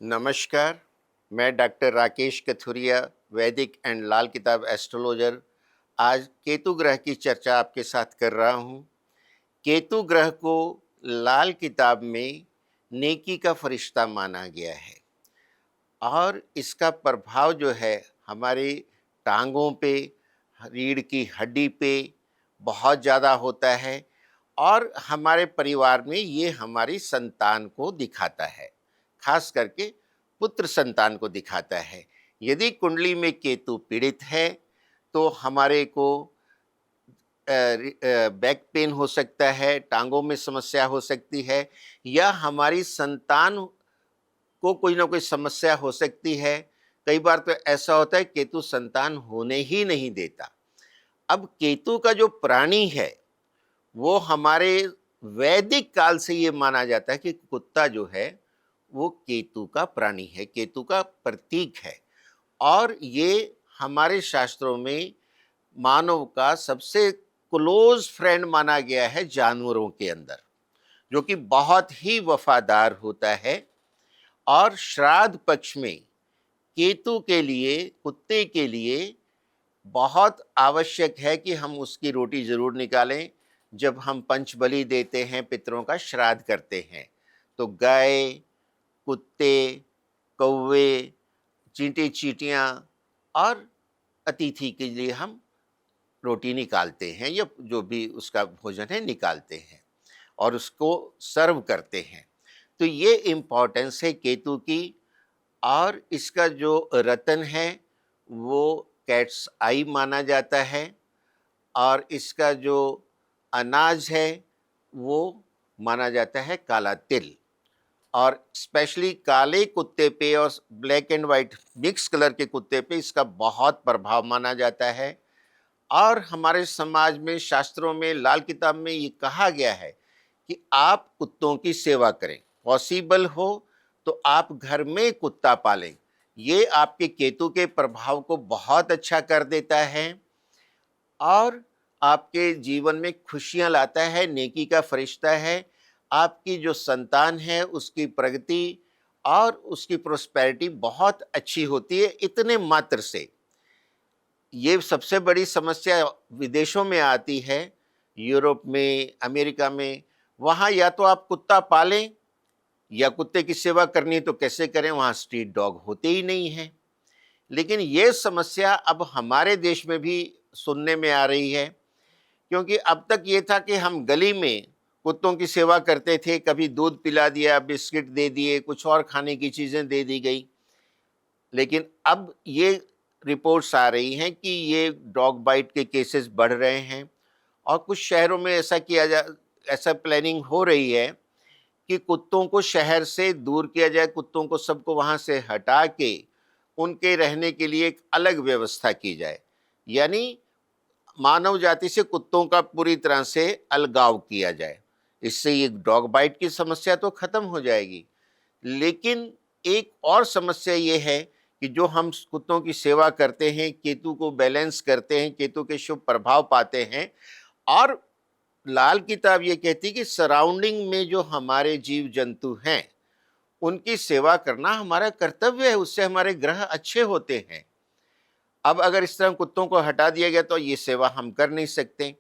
नमस्कार, मैं डॉक्टर राकेश कथुरिया, वैदिक एंड लाल किताब एस्ट्रोलॉजर। आज केतु ग्रह की चर्चा आपके साथ कर रहा हूँ। केतु ग्रह को लाल किताब में नेकी का फरिश्ता माना गया है और इसका प्रभाव जो है हमारी टांगों पे, रीढ़ की हड्डी पे बहुत ज़्यादा होता है और हमारे परिवार में ये हमारी संतान को दिखाता है, खास करके पुत्र संतान को दिखाता है। यदि कुंडली में केतु पीड़ित है तो हमारे को बैक पेन हो सकता है, टांगों में समस्या हो सकती है या हमारी संतान को कोई ना कोई समस्या हो सकती है। कई बार तो ऐसा होता है केतु संतान होने ही नहीं देता। अब केतु का जो प्राणी है वो हमारे वैदिक काल से ये माना जाता है कि कुत्ता जो है वो केतु का प्राणी है, केतु का प्रतीक है और ये हमारे शास्त्रों में मानव का सबसे क्लोज फ्रेंड माना गया है जानवरों के अंदर, जो कि बहुत ही वफादार होता है। और श्राद्ध पक्ष में केतु के लिए, कुत्ते के लिए बहुत आवश्यक है कि हम उसकी रोटी जरूर निकालें। जब हम पंचबलि देते हैं, पितरों का श्राद्ध करते हैं, तो गाय, कुत्ते, कौवे, चींटी चींटियाँ और अतिथि के लिए हम रोटी निकालते हैं या जो भी उसका भोजन है निकालते हैं और उसको सर्व करते हैं। तो ये इम्पोर्टेंस है केतु की। और इसका जो रतन है वो कैट्स आई माना जाता है और इसका जो अनाज है वो माना जाता है काला तिल। और स्पेशली काले कुत्ते पे और black and white mix colour के कुत्ते पे इसका बहुत प्रभाव माना जाता है। और हमारे समाज में, शास्त्रों में, लाल किताब में ये कहा गया है कि आप कुत्तों की सेवा करें, पॉसिबल हो तो आप घर में कुत्ता पालें। ये आपके केतु के प्रभाव को बहुत अच्छा कर देता है और आपके जीवन में खुशियां लाता है, नेकी का फरिश्ता है। आपकी जो संतान है उसकी प्रगति और उसकी प्रोस्पेरिटी बहुत अच्छी होती है इतने मात्र से। ये सबसे बड़ी समस्या विदेशों में आती है, यूरोप में, अमेरिका में। वहाँ या तो आप कुत्ता पालें या कुत्ते की सेवा करनी है तो कैसे करें, वहाँ स्ट्रीट डॉग होते ही नहीं हैं। लेकिन ये समस्या अब हमारे देश में भी सुनने में आ रही है, क्योंकि अब तक ये था कि हम गली में कुत्तों की सेवा करते थे, कभी दूध पिला दिया, बिस्किट दे दिए, कुछ और खाने की चीज़ें दे दी गई। लेकिन अब ये रिपोर्ट्स आ रही हैं कि ये डॉग बाइट के केसेस बढ़ रहे हैं और कुछ शहरों में ऐसा प्लानिंग हो रही है कि कुत्तों को शहर से दूर किया जाए, कुत्तों को सबको वहाँ से हटा के उनके रहने के लिए एक अलग व्यवस्था की जाए। यानी मानव जाति से कुत्तों का पूरी तरह से अलगाव किया जाए। इससे ये डॉग बाइट की समस्या तो खत्म हो जाएगी। लेकिन एक और समस्या ये है कि जो हम कुत्तों की सेवा करते हैं, केतु को बैलेंस करते हैं, केतु के शुभ प्रभाव पाते हैं। और लाल किताब ये कहती है कि सराउंडिंग में जो हमारे जीव जंतु हैं उनकी सेवा करना हमारा कर्तव्य है, उससे हमारे ग्रह अच्छे होते हैं। अब अगर इस तरह कुत्तों को हटा दिया गया तो ये सेवा हम कर नहीं सकते।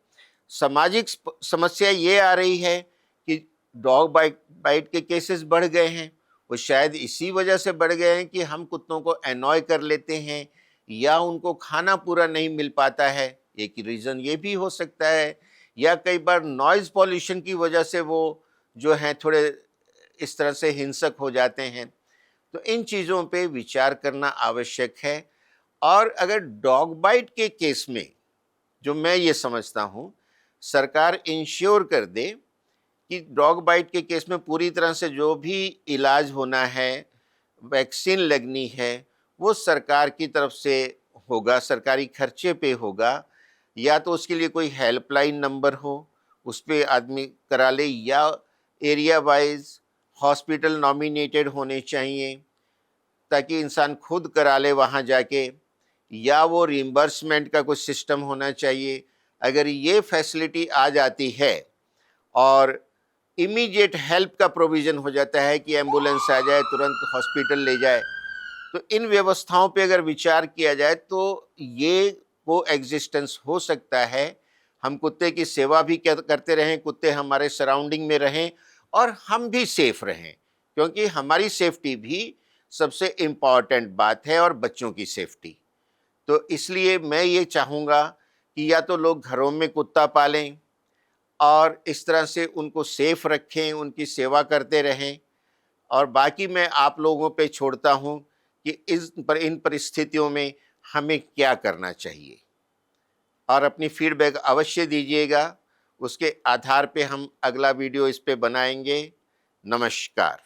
सामाजिक समस्या ये आ रही है कि डॉग बाइट बाइट के केसेस बढ़ गए हैं। वो शायद इसी वजह से बढ़ गए हैं कि हम कुत्तों को एनॉय कर लेते हैं या उनको खाना पूरा नहीं मिल पाता है, एक रीज़न ये भी हो सकता है। या कई बार नॉइज़ पॉल्यूशन की वजह से वो जो हैं थोड़े इस तरह से हिंसक हो जाते हैं। तो इन चीज़ों पे विचार करना आवश्यक है। और अगर डॉग बाइट के केस में जो मैं ये समझता हूँ, सरकार इंश्योर कर दे कि डॉग बाइट के केस में पूरी तरह से जो भी इलाज होना है, वैक्सीन लगनी है, वो सरकार की तरफ से होगा, सरकारी खर्चे पे होगा। या तो उसके लिए कोई हेल्पलाइन नंबर हो, उस पे आदमी करा ले, या एरिया वाइज हॉस्पिटल नॉमिनेटेड होने चाहिए ताकि इंसान खुद करा ले वहाँ जाके, या वो रिम्बर्समेंट का कुछ सिस्टम होना चाहिए। अगर ये फैसिलिटी आ जाती है और इमीडिएट हेल्प का प्रोविज़न हो जाता है कि एम्बुलेंस आ जाए, तुरंत हॉस्पिटल ले जाए। तो इन व्यवस्थाओं पे अगर विचार किया जाए तो ये कोएग्जिस्टेंस हो सकता है। हम कुत्ते की सेवा भी करते रहें, कुत्ते हमारे सराउंडिंग में रहें और हम भी सेफ रहें, क्योंकि हमारी सेफ्टी भी सबसे इम्पॉर्टेंट बात है और बच्चों की सेफ्टी। तो इसलिए मैं ये चाहूँगा कि या तो लोग घरों में कुत्ता पालें और इस तरह से उनको सेफ रखें, उनकी सेवा करते रहें, और बाकी मैं आप लोगों पे छोड़ता हूँ कि इन परिस्थितियों में हमें क्या करना चाहिए। और अपनी फीडबैक अवश्य दीजिएगा, उसके आधार पे हम अगला वीडियो इस पे बनाएंगे। नमस्कार।